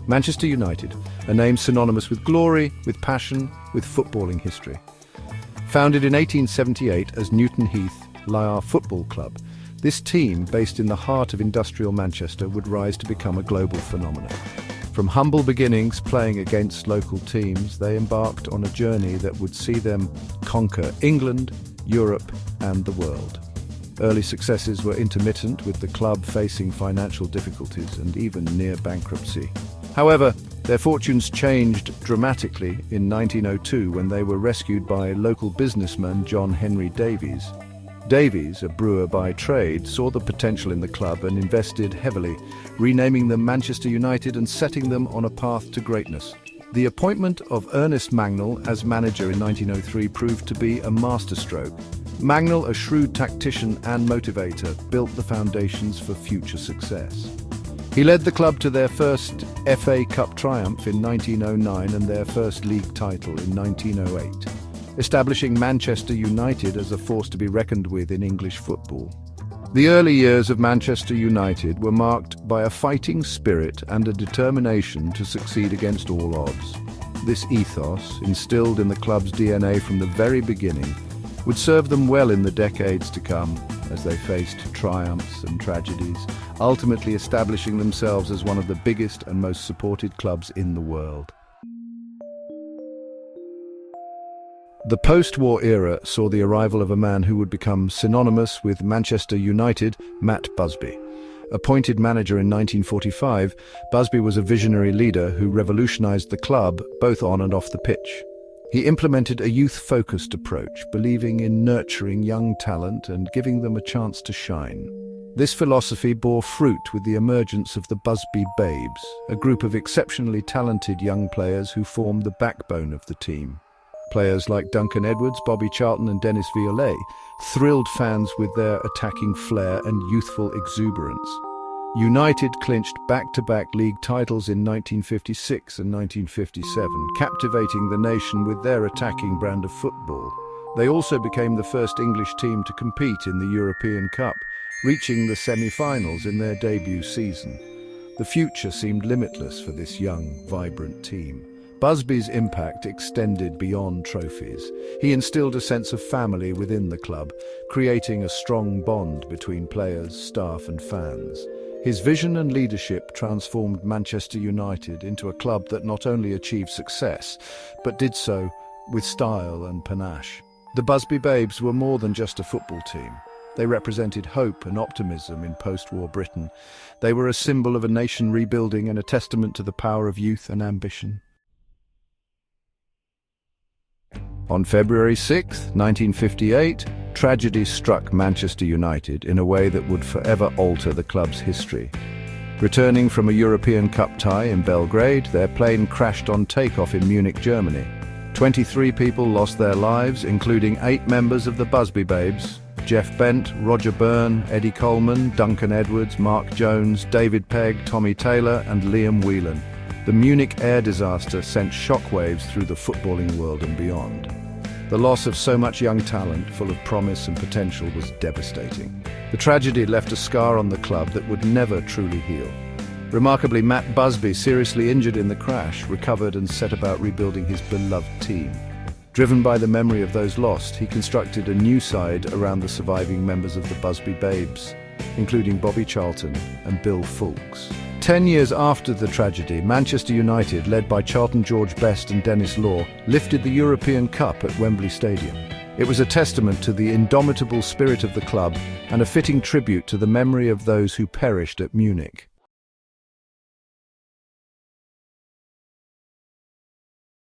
Manchester United, a name synonymous with glory, with passion, with footballing history. Founded in 1878 as Newton Heath Lyre Football Club, this team, based in the heart of industrial Manchester, would rise to become a global phenomenon. From humble beginnings playing against local teams, they embarked on a journey that would see them conquer England, Europe, and the world. Early successes were intermittent, with the club facing financial difficulties and even near bankruptcy. However, their fortunes changed dramatically in 1902 when they were rescued by local businessman John Henry Davies. Davies, a brewer by trade, saw the potential in the club and invested heavily, renaming them Manchester United and setting them on a path to greatness. The appointment of Ernest Magnall as manager in 1903 proved to be a masterstroke. Magnall, a shrewd tactician and motivator, built the foundations for future success. He led the club to their first FA Cup triumph in 1909 and their first league title in 1908, establishing Manchester United as a force to be reckoned with in English football. The early years of Manchester United were marked by a fighting spirit and a determination to succeed against all odds. This ethos, instilled in the club's DNA from the very beginning, would serve them well in the decades to come as they faced triumphs and tragedies, ultimately establishing themselves as one of the biggest and most supported clubs in the world. The post-war era saw the arrival of a man who would become synonymous with Manchester United, Matt Busby. Appointed manager in 1945, Busby was a visionary leader who revolutionized the club both on and off the pitch. He implemented a youth-focused approach, believing in nurturing young talent and giving them a chance to shine. This philosophy bore fruit with the emergence of the Busby Babes, a group of exceptionally talented young players who formed the backbone of the team. Players like Duncan Edwards, Bobby Charlton and Dennis Viollet thrilled fans with their attacking flair and youthful exuberance. United clinched back-to-back league titles in 1956 and 1957, captivating the nation with their attacking brand of football. They also became the first English team to compete in the European Cup, reaching the semi-finals in their debut season. The future seemed limitless for this young, vibrant team. Busby's impact extended beyond trophies. He instilled a sense of family within the club, creating a strong bond between players, staff and fans. His vision and leadership transformed Manchester United into a club that not only achieved success, but did so with style and panache. The Busby Babes were more than just a football team. They represented hope and optimism in post-war Britain. They were a symbol of a nation rebuilding and a testament to the power of youth and ambition. On February 6, 1958, tragedy struck Manchester United in a way that would forever alter the club's history. Returning from a European Cup tie in Belgrade, their plane crashed on takeoff in Munich, Germany. 23 people lost their lives, including 8 members of the Busby Babes: Jeff Bent, Roger Byrne, Eddie Coleman, Duncan Edwards, Mark Jones, David Pegg, Tommy Taylor and Liam Whelan. The Munich air disaster sent shockwaves through the footballing world and beyond. The loss of so much young talent, full of promise and potential, was devastating. The tragedy left a scar on the club that would never truly heal. Remarkably, Matt Busby, seriously injured in the crash, recovered and set about rebuilding his beloved team. Driven by the memory of those lost, he constructed a new side around the surviving members of the Busby Babes, including Bobby Charlton and Bill Foulkes. 10 years after the tragedy, Manchester United, led by Charlton George Best and Dennis Law, lifted the European Cup at Wembley Stadium. It was a testament to the indomitable spirit of the club and a fitting tribute to the memory of those who perished at Munich.